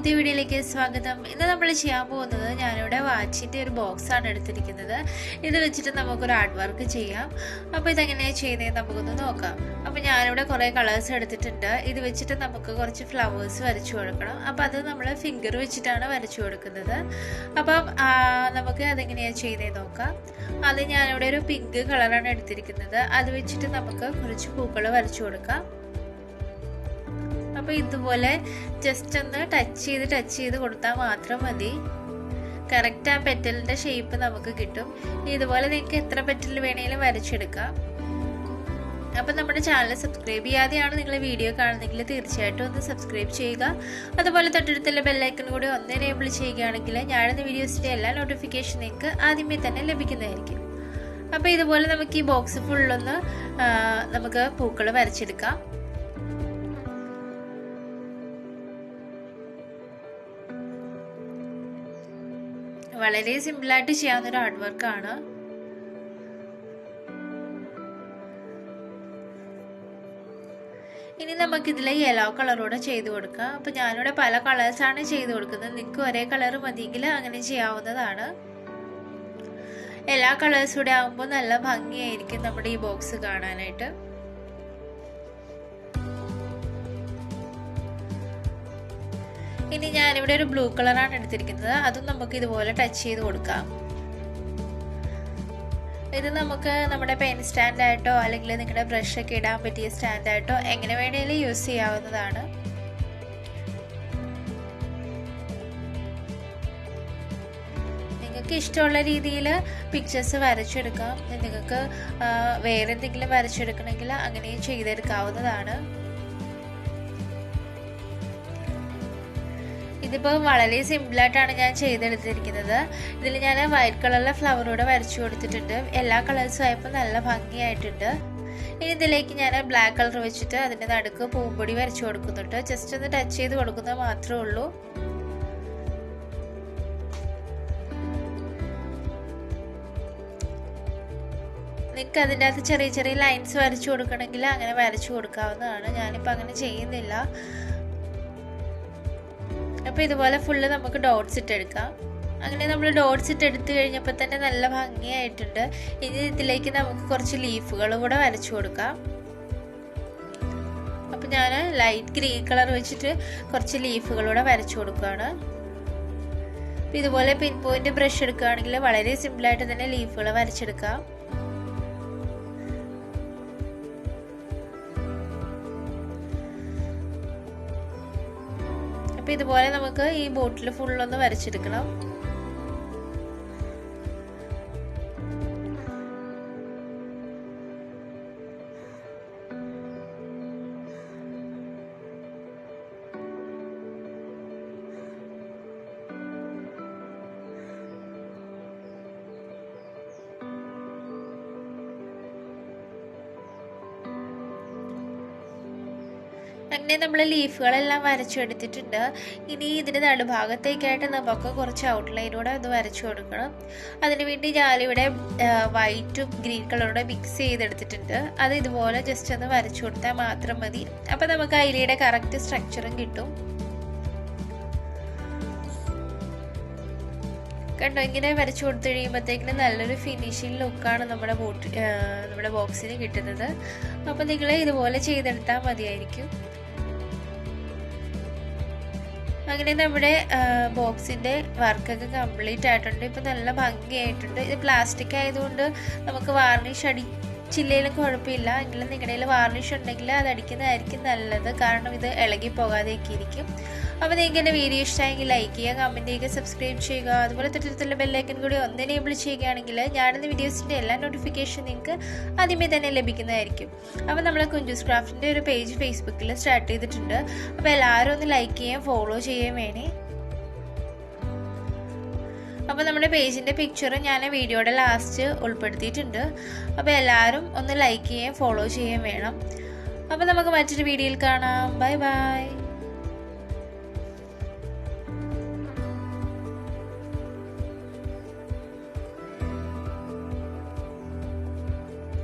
പുതിയ വീഡിയോയിലേക്ക് സ്വാഗതം. ഇന്ന് നമ്മൾ ചെയ്യാൻ പോകുന്നത് ഞാനിവിടെ വാച്ചിൻ്റെ ഒരു ബോക്സാണ് എടുത്തിരിക്കുന്നത്. ഇത് വെച്ചിട്ട് നമുക്കൊരു ആർട്ട് വർക്ക് ചെയ്യാം. അപ്പോൾ ഇതെങ്ങനെയാണ് ചെയ്യുന്നത് നമുക്കൊന്ന് നോക്കാം. അപ്പോൾ ഞാനിവിടെ കുറേ കളേഴ്സ് എടുത്തിട്ടുണ്ട്. ഇത് വെച്ചിട്ട് നമുക്ക് കുറച്ച് ഫ്ലവേഴ്സ് വരച്ചു കൊടുക്കണം. അപ്പോൾ അത് നമ്മൾ ഫിംഗർ വെച്ചിട്ടാണ് വരച്ചു കൊടുക്കുന്നത്. അപ്പം നമുക്ക് അതെങ്ങനെയാണ് ചെയ്യുന്നത് നോക്കാം. അത് ഞാനിവിടെ ഒരു പിങ്ക് കളറാണ് എടുത്തിരിക്കുന്നത്. അത് വെച്ചിട്ട് നമുക്ക് കുറച്ച് പൂക്കൾ വരച്ചു കൊടുക്കാം. അപ്പോൾ ഇതുപോലെ ജസ്റ്റ് ഒന്ന് ടച്ച് ചെയ്ത് കൊടുത്താൽ മാത്രം മതി. കറക്റ്റ് ആ പെറ്റലിൻ്റെ ഷേപ്പ് നമുക്ക് കിട്ടും. ഇതുപോലെ നിങ്ങൾക്ക് എത്ര പെറ്റൽ വേണമെങ്കിലും വരച്ചെടുക്കാം. അപ്പം നമ്മുടെ ചാനൽ സബ്സ്ക്രൈബ് ചെയ്യാതെയാണ് നിങ്ങൾ വീഡിയോ കാണുന്നതെങ്കിൽ തീർച്ചയായിട്ടും ഒന്ന് സബ്സ്ക്രൈബ് ചെയ്യുക. അതുപോലെ തൊട്ടടുത്തുള്ള ബെല്ലൈക്കൺ കൂടി ഒന്ന് എനേബിൾ ചെയ്യുകയാണെങ്കിൽ ഞാനിന്ന് വീഡിയോസിൻ്റെ എല്ലാ നോട്ടിഫിക്കേഷൻ നിങ്ങൾക്ക് ആദ്യമേ തന്നെ ലഭിക്കുന്നതായിരിക്കും. അപ്പോൾ ഇതുപോലെ നമുക്ക് ഈ ബോക്സ് ഫുള്ളൊന്ന് നമുക്ക് പൂക്കൾ വരച്ചെടുക്കാം. വളരെ സിമ്പിളായിട്ട് ചെയ്യാവുന്നൊരു ആർട്ട് വർക്കാണ്. ഇനി നമുക്കിതിൽ യെല്ലോ കളറോടെ ചെയ്ത് കൊടുക്കാം. അപ്പോൾ ഞാനിവിടെ പല കളേഴ്സാണ് ചെയ്ത് കൊടുക്കുന്നത്. നിങ്ങൾക്ക് ഒരേ കളർ മതിയെങ്കിൽ അങ്ങനെ ചെയ്യാവുന്നതാണ്. എല്ലാ കളേഴ്സൂടെ ആകുമ്പോൾ നല്ല ഭംഗിയായിരിക്കും നമ്മുടെ ഈ ബോക്സ് കാണാനായിട്ട്. ഇനി ഞാനിവിടെ ഒരു ബ്ലൂ കളറാണ് എടുത്തിരിക്കുന്നത്. അതും നമുക്ക് ഇതുപോലെ ടച്ച് ചെയ്ത് കൊടുക്കാം. ഇത് നമുക്ക് നമ്മുടെ പെൻ സ്റ്റാൻഡായിട്ടോ അല്ലെങ്കിൽ നിങ്ങളുടെ ബ്രഷൊക്കെ ഇടാൻ പറ്റിയ സ്റ്റാൻഡായിട്ടോ എങ്ങനെ വേണമെങ്കിലും യൂസ് ചെയ്യാവുന്നതാണ്. നിങ്ങൾക്ക് ഇഷ്ടമുള്ള രീതിയിൽ പിക്ചേഴ്സ് വരച്ചെടുക്കാം. നിങ്ങൾക്ക് വേറെ എന്തെങ്കിലും വരച്ചെടുക്കണമെങ്കിൽ അങ്ങനെയും ചെയ്തെടുക്കാവുന്നതാണ്. ഇതിപ്പോൾ വളരെ സിമ്പിളായിട്ടാണ് ഞാൻ ചെയ്തെടുത്തിരിക്കുന്നത്. ഇതിൽ ഞാൻ വൈറ്റ് കളറിലെ ഫ്ലവറോടെ വരച്ചു കൊടുത്തിട്ടുണ്ട്. എല്ലാ കളേഴ്സും ആയപ്പോൾ നല്ല ഭംഗിയായിട്ടുണ്ട്. ഇനി ഇതിലേക്ക് ഞാൻ ബ്ലാക്ക് കളർ വെച്ചിട്ട് അതിൻ്റെ നടുക്ക് പൂമ്പൊടി വരച്ചു കൊടുക്കുന്നുണ്ട്. ജസ്റ്റ് ഒന്ന് ടച്ച് ചെയ്ത് കൊടുക്കുന്നത് മാത്രമേ ഉള്ളൂ. നിങ്ങൾക്ക് അതിൻ്റെ അകത്ത് ചെറിയ ചെറിയ ലൈൻസ് വരച്ചു കൊടുക്കണമെങ്കിൽ അങ്ങനെ വരച്ചു കൊടുക്കാവുന്നതാണ്. ഞാനിപ്പോൾ അങ്ങനെ ചെയ്യുന്നില്ല. അപ്പോൾ ഇതുപോലെ ഫുള്ള് നമുക്ക് ഡോട്ട്സ് ഇട്ടെടുക്കാം. അങ്ങനെ നമ്മൾ ഡോട്ട്സ് ഇട്ടെടുത്ത് കഴിഞ്ഞപ്പോൾ തന്നെ നല്ല ഭംഗിയായിട്ടുണ്ട്. ഇനി ഇതിലേക്ക് നമുക്ക് കുറച്ച് ലീഫുകൾ കൂടെ വരച്ചു കൊടുക്കാം. അപ്പോൾ ഞാൻ ലൈറ്റ് ഗ്രീൻ കളർ വെച്ചിട്ട് കുറച്ച് ലീഫുകളൂടെ വരച്ചു കൊടുക്കുകയാണ്. അപ്പോൾ ഇതുപോലെ പിൻ പോയിന്റ് ബ്രഷ് എടുക്കുകയാണെങ്കിൽ വളരെ സിമ്പിളായിട്ട് തന്നെ ലീഫുകൾ വരച്ചെടുക്കാം. അപ്പോൾ ഇതുപോലെ നമുക്ക് ഈ ബോട്ടിൽ ഫുള്ളൊന്ന് വരച്ചെടുക്കണം. അങ്ങനെ നമ്മൾ ലീഫുകളെല്ലാം വരച്ചെടുത്തിട്ടുണ്ട്. ഇനി ഇതിൻ്റെ നടുഭാഗത്തേക്കായിട്ട് നമുക്ക് കുറച്ച് ഔട്ട്ലൈനൂടെ ഒന്ന് വരച്ചു കൊടുക്കണം. അതിനുവേണ്ടി ഞാനിവിടെ വൈറ്റും ഗ്രീൻ കളറൂടെ മിക്സ് ചെയ്തെടുത്തിട്ടുണ്ട്. അത് ഇതുപോലെ ജസ്റ്റ് ഒന്ന് വരച്ചു കൊടുത്താൽ മാത്രം മതി. അപ്പം നമുക്ക് ഐലയുടെ കറക്റ്റ് സ്ട്രക്ചറും കിട്ടും. കണ്ടോ, ഇങ്ങനെ വരച്ചു കൊടുത്തു കഴിയുമ്പോഴത്തേക്കിനും നല്ലൊരു ഫിനിഷിങ് ലുക്കാണ് നമ്മുടെ ബോക്സിന് കിട്ടുന്നത്. അപ്പം നിങ്ങൾ ഇതുപോലെ ചെയ്തെടുത്താൽ മതിയായിരിക്കും. അങ്ങനെ നമ്മുടെ ബോക്സിൻ്റെ വർക്കൊക്കെ കംപ്ലീറ്റ് ആയിട്ടുണ്ട്. ഇപ്പം നല്ല ഭംഗിയായിട്ടുണ്ട്. ഇത് പ്ലാസ്റ്റിക് ആയതുകൊണ്ട് നമുക്ക് വാർണിഷ് അടിച്ചില്ലെങ്കിലും കുഴപ്പമില്ല. എങ്കിലും നിങ്ങളുടെ കയ്യിൽ വാർണിഷ് ഉണ്ടെങ്കിൽ അത് അടിക്കുന്നതായിരിക്കും നല്ലത്. കാരണം ഇത് ഇളകി പോകാതെയൊക്കെ ഇരിക്കും. അപ്പോൾ നിങ്ങൾക്ക് എൻ്റെ വീഡിയോ ഇഷ്ടമായെങ്കിൽ ലൈക്ക് ചെയ്യുക, കമൻറ്റ് ചെയ്യുക, സബ്സ്ക്രൈബ് ചെയ്യുക. അതുപോലെ തൊട്ടടുത്തുള്ള ബെല്ലൈക്കൺ കൂടി ഒന്ന് എനേബിൾ ചെയ്യുകയാണെങ്കിൽ ഞാനിന്ന് വീഡിയോസിൻ്റെ എല്ലാ നോട്ടിഫിക്കേഷൻ നിങ്ങൾക്ക് ആദ്യമേ തന്നെ ലഭിക്കുന്നതായിരിക്കും. അപ്പോൾ നമ്മൾ കുഞ്ചൂസ് ക്രാഫ്റ്റിൻ്റെ ഒരു പേജ് ഫേസ്ബുക്കിൽ സ്റ്റാർട്ട് ചെയ്തിട്ടുണ്ട്. അപ്പോൾ എല്ലാവരും ഒന്ന് ലൈക്ക് ചെയ്യുകയും ഫോളോ ചെയ്യുകയും വേണേ. അപ്പോൾ നമ്മുടെ പേജിൻ്റെ പിക്ചർ ഞാൻ വീഡിയോയുടെ ലാസ്റ്റ് ഉൾപ്പെടുത്തിയിട്ടുണ്ട്. അപ്പോൾ എല്ലാവരും ഒന്ന് ലൈക്ക് ചെയ്യുകയും ഫോളോ ചെയ്യുകയും വേണം. അപ്പോൾ നമുക്ക് മറ്റൊരു വീഡിയോയിൽ കാണാം. Bye bye.